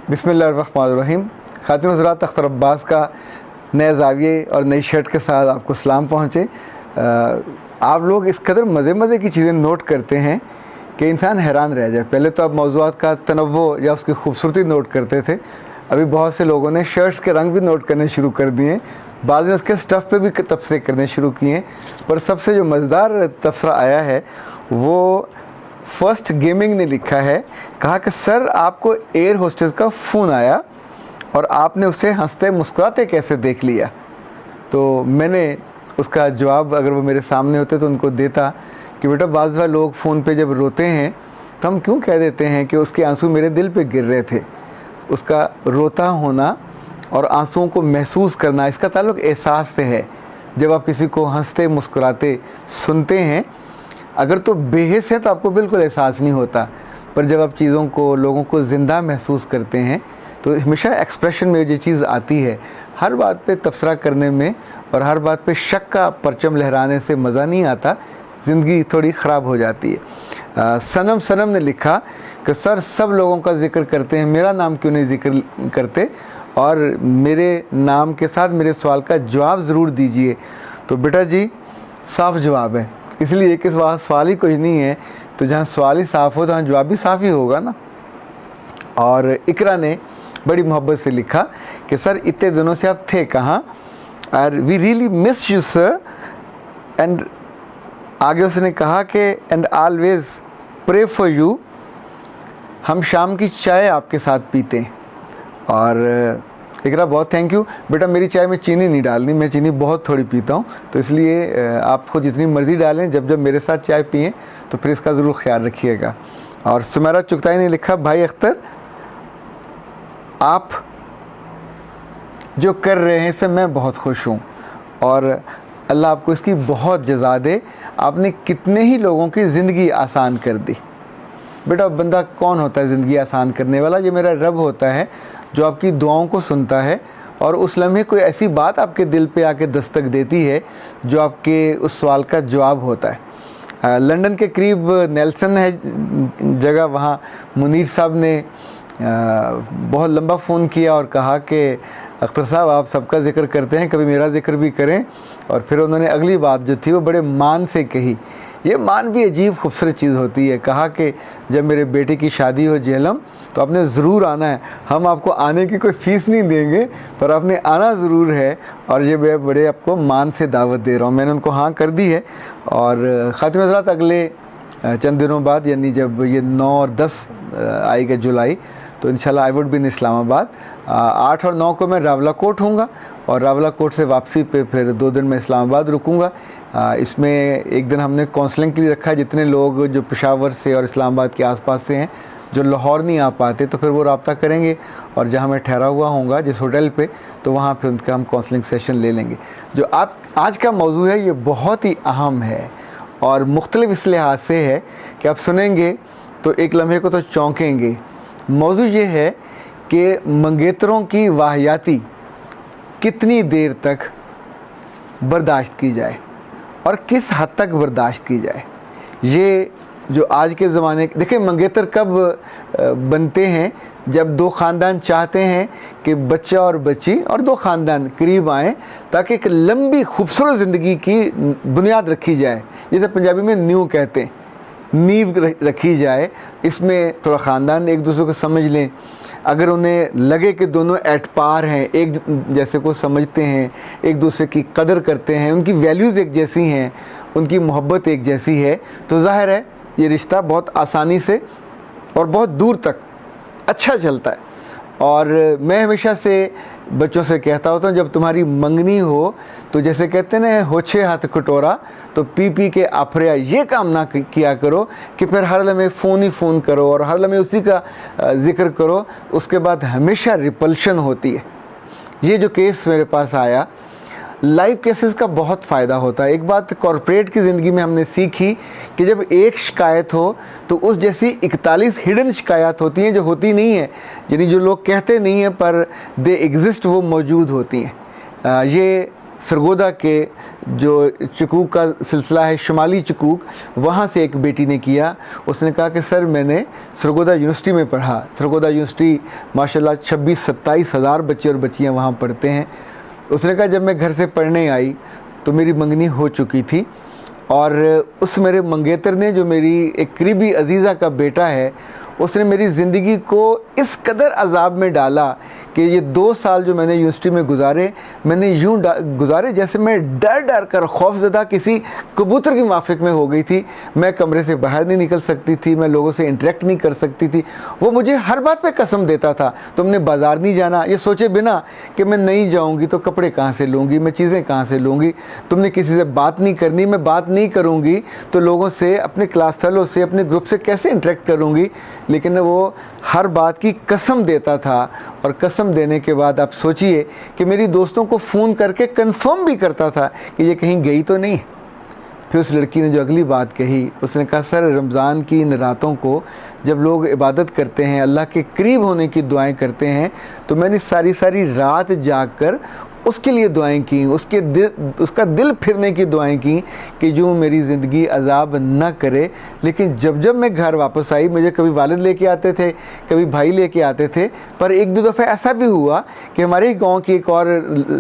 बिस्मिल्लाहिर्रहमानिर्रहीम। खातिन हज़रात, अख्तर अब्बास का नए ज़ाविये और नई शर्ट के साथ आपको सलाम पहुँचे। आप लोग इस कदर मज़े की चीज़ें नोट करते हैं कि इंसान हैरान रह जाए। पहले तो आप मौज़ूआत का तनव्वो या उसकी खूबसूरती नोट करते थे, अभी बहुत से लोगों ने शर्ट्स के रंग भी नोट करने शुरू कर दिए, बाद में उसके स्टफ़ पे भी तबसरे करने शुरू किए। पर सबसे जो मज़ेदार तबसरा आया है वो फर्स्ट गेमिंग ने लिखा है। कहा कि सर, आपको एयर होस्टेस का फ़ोन आया और आपने उसे हंसते मुस्कुराते कैसे देख लिया। तो मैंने उसका जवाब, अगर वो मेरे सामने होते तो उनको देता कि बेटा, बाज़ लोग फ़ोन पे जब रोते हैं तो हम क्यों कह देते हैं कि उसके आंसू मेरे दिल पे गिर रहे थे। उसका रोता होना और आंसुओं को महसूस करना, इसका ताल्लुक़ एहसास से है। जब आप किसी को हंसते मुस्कुराते सुनते हैं, अगर तो बेहिस है तो आपको बिल्कुल एहसास नहीं होता, पर जब आप चीज़ों को, लोगों को ज़िंदा महसूस करते हैं तो हमेशा एक्सप्रेशन में ये चीज़ आती है। हर बात पे तबसरा करने में और हर बात पे शक का परचम लहराने से मज़ा नहीं आता, ज़िंदगी थोड़ी ख़राब हो जाती है। सनम ने लिखा कि सर, सब लोगों का जिक्र करते हैं, मेरा नाम क्यों नहीं जिक्र करते, और मेरे नाम के साथ मेरे सवाल का जवाब ज़रूर दीजिए। तो बेटा जी, साफ जवाब है, इसलिए कि सवाल ही कुछ नहीं है, तो जहाँ सवाल ही साफ़ हो तो वहाँ जवाब भी साफ़ ही होगा ना। और इकरा ने बड़ी मोहब्बत से लिखा कि सर, इतने दिनों से आप थे कहाँ, और we really miss you sir. And आगे उसने कहा कि and always pray for you. हम शाम की चाय आपके साथ पीते हैं। और इकरा, बहुत थैंक यू बेटा। मेरी चाय में चीनी नहीं डालनी, मैं चीनी बहुत थोड़ी पीता हूँ, तो इसलिए आप खुद जितनी मर्ज़ी डालें, जब मेरे साथ चाय पिएं तो फिर इसका ज़रूर ख्याल रखिएगा। और सुमेरा चुगताई ने लिखा, भाई अख्तर, आप जो कर रहे हैं इससे मैं बहुत खुश हूँ और अल्लाह आपको इसकी बहुत जज़ा दे। आपने कितने ही लोगों की ज़िंदगी आसान कर दी। बेटा, बंदा कौन होता है ज़िंदगी आसान करने वाला? ये मेरा रब होता है जो आपकी दुआओं को सुनता है और उस लम्हे कोई ऐसी बात आपके दिल पे आके दस्तक देती है जो आपके उस सवाल का जवाब होता है। लंदन के करीब नेल्सन है जगह, वहाँ मुनीर साहब ने बहुत लंबा फ़ोन किया और कहा कि अख्तर साहब, आप सबका ज़िक्र करते हैं, कभी मेरा ज़िक्र भी करें। और फिर उन्होंने अगली बात जो थी वो बड़े मान से कही। ये मान भी अजीब खूबसूरत चीज़ होती है। कहा कि जब मेरे बेटे की शादी हो जेलम, तो आपने ज़रूर आना है। हम आपको आने की कोई फ़ीस नहीं देंगे, पर आपने आना ज़रूर है, और ये मैं बड़े आपको मान से दावत दे रहा हूँ। मैंने उनको हाँ कर दी है। और खातिन हज़रात, अगले चंद दिनों बाद, यानी जब ये 9 और 10 आएगा जुलाई, तो इंशाल्लाह I would be in Islamabad. 8 और 9 को मैं रावलाकोट हूँगा और रावलाकोट से वापसी पे फिर 2 दिन मैं इस्लामाबाद रुकूँगा। इसमें एक दिन हमने काउंसलिंग के लिए रखा है। जितने लोग जो पेशावर से और इस्लामाबाद के आसपास से हैं, जो लाहौर नहीं आ पाते, तो फिर वो रब्ता करेंगे और जहाँ मैं ठहरा हुआ हूँगा जिस होटल पे, तो वहाँ पे उनका हम काउंसलिंग सेशन ले लेंगे। जो आप आज का मौजू है ये बहुत ही अहम है और मुख्तलिफ इस लिहाज से है कि आप सुनेंगे तो एक लम्हे को तो चौंकेंगे। मौजू ये है कि मंगेतरों की वाहियाती कितनी देर तक बर्दाश्त की जाए और किस हद तक बर्दाश्त की जाए। ये जो आज के ज़माने, देखिए, मंगेतर कब बनते हैं? जब 2 ख़ानदान चाहते हैं कि बच्चा और बच्ची और 2 ख़ानदान करीब आएँ ताकि एक लंबी खूबसूरत ज़िंदगी की बुनियाद रखी जाए, जिसे पंजाबी में नींव कहते हैं, नींव रखी जाए। इसमें थोड़ा ख़ानदान एक दूसरे को समझ लें। अगर उन्हें लगे कि दोनों एट पार हैं, एक जैसे को समझते हैं, एक दूसरे की कदर करते हैं, उनकी वैल्यूज़ एक जैसी हैं, उनकी मोहब्बत एक जैसी है, तो ज़ाहिर है ये रिश्ता बहुत आसानी से और बहुत दूर तक अच्छा चलता है। और मैं हमेशा से बच्चों से कहता होता हूँ, जब तुम्हारी मंगनी हो तो जैसे कहते हैं ना, होछे हाथ कटोरा, तो पी के आफरिया, ये काम ना किया करो कि फिर हर लम्हे फ़ोन ही फ़ोन करो और हर लम्हे उसी का ज़िक्र करो। उसके बाद हमेशा रिपल्शन होती है। ये जो केस मेरे पास आया, लाइव केसेस का बहुत फ़ायदा होता है। एक बात कॉरपोरेट की ज़िंदगी में हमने सीखी कि जब एक शिकायत हो तो उस जैसी 41 हिडन शिकायत होती हैं जो होती नहीं है, यानी जो लोग कहते नहीं हैं पर दे एग्जिस्ट, वो मौजूद होती हैं। ये सरगोदा के जो चकूक का सिलसिला है, शुमाली चकूक, वहाँ से एक बेटी ने किया। उसने कहा कि सर मैंने सरगोदा यूनिवर्सिटी में पढ़ा। सरगोदा यूनिवर्सिटी माशाल्लाह 26-27 हज़ार बच्चे और बच्चियाँ वहाँ पढ़ते हैं। उसने कहा जब मैं घर से पढ़ने आई तो मेरी मंगनी हो चुकी थी, और उस मेरे मंगेतर ने, जो मेरी एक करीबी अजीज़ा का बेटा है, उसने मेरी ज़िंदगी को इस कदर अजाब में डाला कि ये 2 साल जो मैंने यूनिवर्सिटी में गुजारे, मैंने यूँ गुजारे जैसे मैं डर डर कर खौफज़दा किसी कबूतर की माफिक में हो गई थी। मैं कमरे से बाहर नहीं निकल सकती थी, मैं लोगों से इंटरेक्ट नहीं कर सकती थी। वो मुझे हर बात पे कसम देता था, तुमने बाज़ार नहीं जाना, ये सोचे बिना कि मैं नहीं जाऊँगी तो कपड़े कहाँ से लूँगी, मैं चीज़ें कहाँ से लूँगी। तुमने किसी से बात नहीं करनी, मैं बात नहीं करूँगी तो लोगों से, अपने क्लास फेलो से, अपने ग्रुप से कैसे इंटरेक्ट करूँगी। लेकिन वो हर बात की कसम देता था, और कसम देने के बाद आप सोचिए कि मेरी दोस्तों को फ़ोन करके कंफर्म भी करता था कि ये कहीं गई तो नहीं। फिर उस लड़की ने जो अगली बात कही, उसने कहा सर रमज़ान की इन रातों को जब लोग इबादत करते हैं, अल्लाह के करीब होने की दुआएं करते हैं, तो मैंने सारी सारी रात जाग कर उसके लिए दुआएं की, उसका दिल फिरने की दुआएं की कि जो मेरी ज़िंदगी अजाब न करे। लेकिन जब जब मैं घर वापस आई, मुझे कभी वालिद लेके आते थे, कभी भाई लेके आते थे, पर 1-2 दफ़े ऐसा भी हुआ कि हमारे ही गाँव की एक और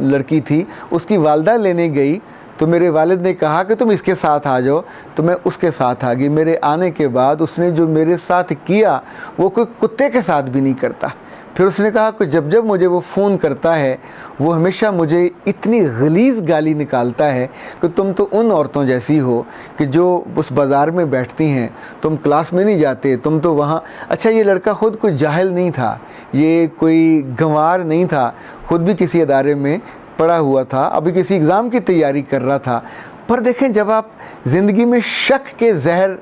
लड़की थी, उसकी वालदा लेने गई तो मेरे वालिद ने कहा कि तुम इसके साथ आ जाओ, तो मैं उसके साथ आ गई। मेरे आने के बाद उसने जो मेरे साथ किया वो कोई कुत्ते के साथ भी नहीं करता। फिर उसने कहा कि जब जब मुझे वो फ़ोन करता है, वो हमेशा मुझे इतनी गलीज़ गाली निकालता है कि तुम तो उन औरतों जैसी हो कि जो उस बाज़ार में बैठती हैं, तुम क्लास में नहीं जाते, तुम तो वहाँ। अच्छा, ये लड़का ख़ुद कोई जाहिल नहीं था, ये कोई गंवार नहीं था, ख़ुद भी किसी अदारे में पढ़ा हुआ था, अभी किसी एग्ज़ाम की तैयारी कर रहा था। पर देखें, जब आप ज़िंदगी में शक के जहर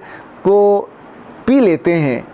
को पी लेते हैं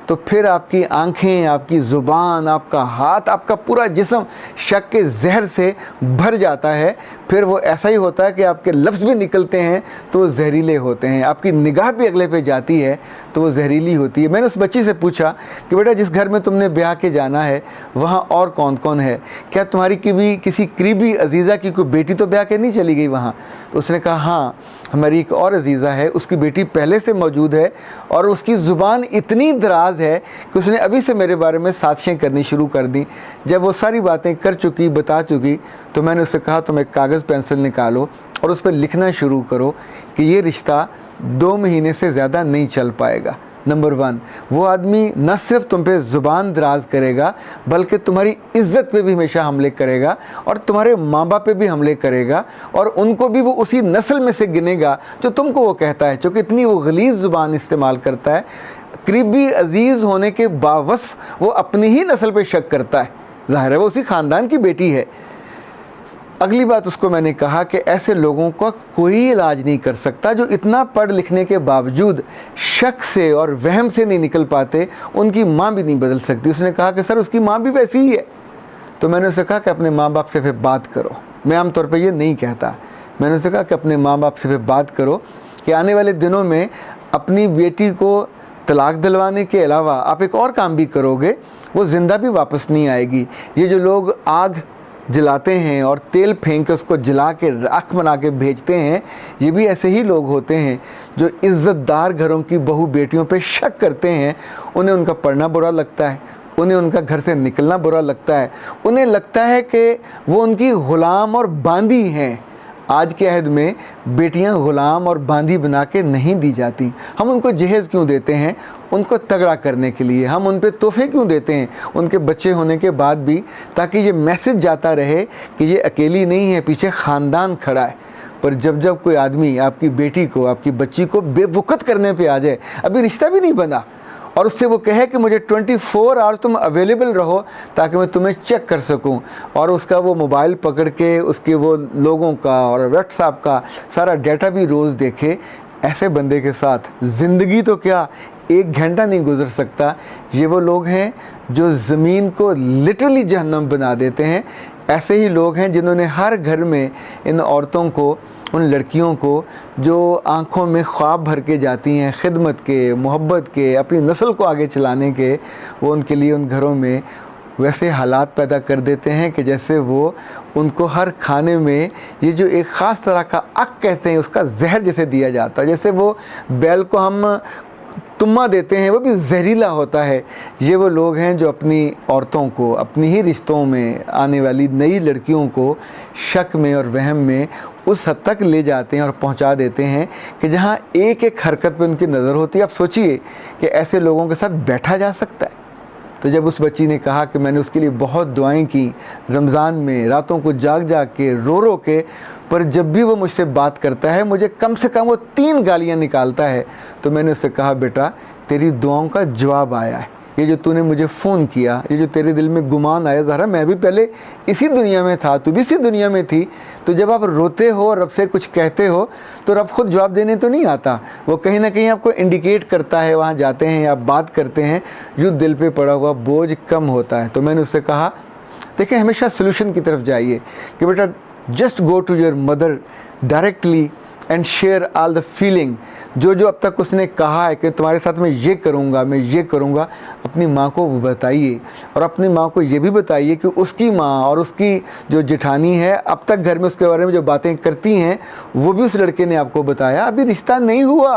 तो फिर आपकी आंखें, आपकी ज़ुबान, आपका हाथ, आपका पूरा जिस्म शक के जहर से भर जाता है। फिर वो ऐसा ही होता है कि आपके लफ्ज़ भी निकलते हैं तो वो जहरीले होते हैं, आपकी निगाह भी अगले पे जाती है तो वो जहरीली होती है। मैंने उस बच्ची से पूछा कि बेटा जिस घर में तुमने ब्याह के जाना है वहाँ और कौन कौन है, क्या तुम्हारी किसी करीबी अजीज़ा की कोई बेटी तो ब्याह के नहीं चली गई वहाँ? तो उसने कहा हाँ, हमारी एक और अजीज़ा है, उसकी बेटी पहले से मौजूद है, और उसकी ज़ुबान इतनी दराज है कि उसने अभी से मेरे बारे में साजिशें करनी शुरू कर दी। जब वो सारी बातें कर चुकी, बता चुकी, तो मैंने उससे कहा तुम एक कागज़ पेंसिल निकालो और उस पर लिखना शुरू करो कि ये रिश्ता 2 महीने से ज़्यादा नहीं चल पाएगा। नंबर 1, वो आदमी न सिर्फ तुम पे ज़ुबान दराज करेगा बल्कि तुम्हारी इज़्ज़त पे भी हमेशा हमले करेगा, और तुम्हारे माँ बाप पे भी हमले करेगा, और उनको भी वो उसी नस्ल में से गिनेगा जो तुमको वो कहता है, क्योंकि इतनी वो गलीज़ ज़ुबान इस्तेमाल करता है। करीबी अजीज़ होने के बावजूद वो अपनी ही नस्ल पे शक करता है, ज़ाहिर है वो उसी ख़ानदान की बेटी है। अगली बात उसको मैंने कहा कि ऐसे लोगों का कोई इलाज नहीं कर सकता जो इतना पढ़ लिखने के बावजूद शक से और वहम से नहीं निकल पाते, उनकी माँ भी नहीं बदल सकती। उसने कहा कि सर उसकी माँ भी वैसी ही है। तो मैंने उसे कहा कि अपने माँ बाप से फिर बात करो। मैं आमतौर पर ये नहीं कहता, मैंने उसे कहा कि अपने माँ बाप से फिर बात करो कि आने वाले दिनों में अपनी बेटी को तलाक दिलवाने के अलावा आप एक और काम भी करोगे, वो ज़िंदा भी वापस नहीं आएगी। ये जो लोग आग जलाते हैं और तेल फेंक के उसको जला के राख बना के भेजते हैं, ये भी ऐसे ही लोग होते हैं जो इज़्ज़तदार घरों की बहू बेटियों पे शक करते हैं। उन्हें उनका पढ़ना बुरा लगता है, उन्हें उनका घर से निकलना बुरा लगता है, उन्हें लगता है कि वो उनकी ग़ुलाम और बांदी हैं। आज के अहद में बेटियां ग़ुलाम और बांदी बना के नहीं दी जाती। हम उनको जहेज़ क्यों देते हैं? उनको तगड़ा करने के लिए। हम उन पे तोहफे क्यों देते हैं उनके बच्चे होने के बाद भी? ताकि ये मैसेज जाता रहे कि ये अकेली नहीं है, पीछे ख़ानदान खड़ा है। पर जब जब कोई आदमी आपकी बेटी को, आपकी बच्ची को बेवकूफ़ करने पे आ जाए, अभी रिश्ता भी नहीं बना, और उससे वो कहे कि मुझे 24 आवर्स तुम अवेलेबल रहो ताकि मैं तुम्हें चेक कर सकूं, और उसका वो मोबाइल पकड़ के उसके वो लोगों का और व्हाट्सएप का सारा डाटा भी रोज़ देखे, ऐसे बंदे के साथ ज़िंदगी तो क्या 1 घंटा नहीं गुजर सकता। ये वो लोग हैं जो ज़मीन को लिटरली जहन्नम बना देते हैं। ऐसे ही लोग हैं जिन्होंने हर घर में इन औरतों को, उन लड़कियों को जो आँखों में ख्वाब भर के जाती हैं खिदमत के, मोहब्बत के, अपनी नस्ल को आगे चलाने के, वो उनके लिए उन घरों में वैसे हालात पैदा कर देते हैं कि जैसे वो उनको हर खाने में ये जो एक ख़ास तरह का अक कहते हैं उसका जहर जैसे दिया जाता है। जैसे वो बैल को हम तुम्मा देते हैं, वो भी जहरीला होता है। ये वो लोग हैं जो अपनी औरतों को, अपनी ही रिश्तों में आने वाली नई लड़कियों को शक में और वहम में उस हद तक ले जाते हैं और पहुंचा देते हैं कि जहां एक एक हरकत पे उनकी नज़र होती है। आप सोचिए कि ऐसे लोगों के साथ बैठा जा सकता है। तो जब उस बच्ची ने कहा कि मैंने उसके लिए बहुत दुआएं की रमज़ान में, रातों को जाग जाग के, रो रो के, पर जब भी वो मुझसे बात करता है मुझे कम से कम वो 3 गालियाँ निकालता है। तो मैंने उससे कहा, बेटा तेरी दुआओं का जवाब आया है। ये जो तूने मुझे फ़ोन किया, ये जो तेरे दिल में गुमान आया, ज़रा मैं भी पहले इसी दुनिया में था, तू भी इसी दुनिया में थी। तो जब आप रोते हो, रब से कुछ कहते हो, तो रब खुद जवाब देने तो नहीं आता, वो कहीं ना कहीं आपको इंडिकेट करता है। वहाँ जाते हैं या बात करते हैं, जो दिल पे पड़ा हुआ बोझ कम होता है। तो मैंने उससे कहा, देखिए हमेशा सोल्यूशन की तरफ जाइए कि बेटा just go to your mother directly and share all the feeling. जो जो अब तक उसने कहा है कि तुम्हारे साथ मैं ये करूँगा, मैं ये करूँगा, अपनी माँ को वो बताइए। और अपनी माँ को ये भी बताइए कि उसकी माँ और उसकी जो जेठानी है अब तक घर में उसके बारे में जो बातें करती हैं वो भी उस लड़के ने आपको बताया। अभी रिश्ता नहीं हुआ,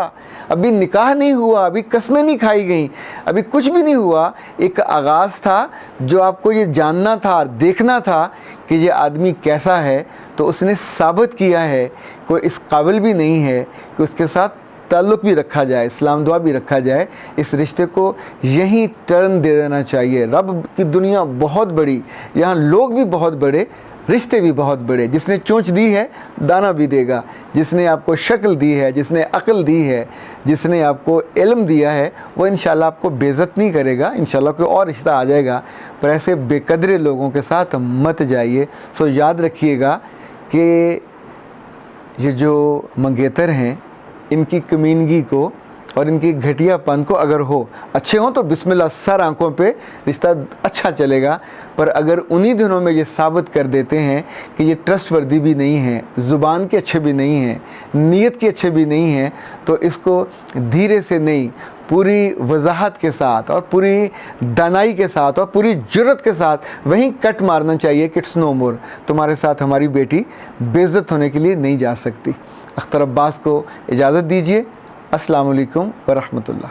अभी निकाह नहीं हुआ, अभी कस्में नहीं खाई गई, अभी कुछ भी नहीं हुआ। एक आगाज़ था जो आपको ये जानना था, देखना था कि ये आदमी कैसा है। तो उसने साबित किया है कोई इस काबिल भी नहीं है कि उसके साथ ताल्लुक़ भी रखा जाए, इस्लाम दुआ भी रखा जाए। इस रिश्ते को यहीं टर्न दे देना चाहिए। रब की दुनिया बहुत बड़ी, यहाँ लोग भी बहुत बड़े, रिश्ते भी बहुत बड़े। जिसने चोंच दी है दाना भी देगा, जिसने आपको शक्ल दी है, जिसने अक्ल दी है, जिसने आपको इल्म दिया है, वो इंशाल्लाह आपको बेइज्जत नहीं करेगा। इंशाल्लाह कोई और रिश्ता आ जाएगा, पर ऐसे बेकदरे लोगों के साथ मत जाइए। सो याद रखिएगा कि ये जो मंगेतर हैं, इनकी कमीनगी को और इनकी घटियापन को अगर हो, अच्छे हों तो बिस्मिल्लाह, सर आंखों पे रिश्ता अच्छा चलेगा। पर अगर उन्हीं दिनों में ये साबित कर देते हैं कि ये ट्रस्टवर्दी भी नहीं है, ज़ुबान के अच्छे भी नहीं हैं, नीयत के अच्छे भी नहीं हैं, तो इसको धीरे से नहीं, पूरी वजाहत के साथ और पूरी दानाई के साथ और पूरी जुर्रत के साथ वहीं कट मारना चाहिए कि इट्स नो मोर। तुम्हारे साथ हमारी बेटी बेइज्जत होने के लिए नहीं जा सकती। अख्तर अब्बास को इजाज़त दीजिए। अस्सलाम वालेकुम व रहमतुल्लाह।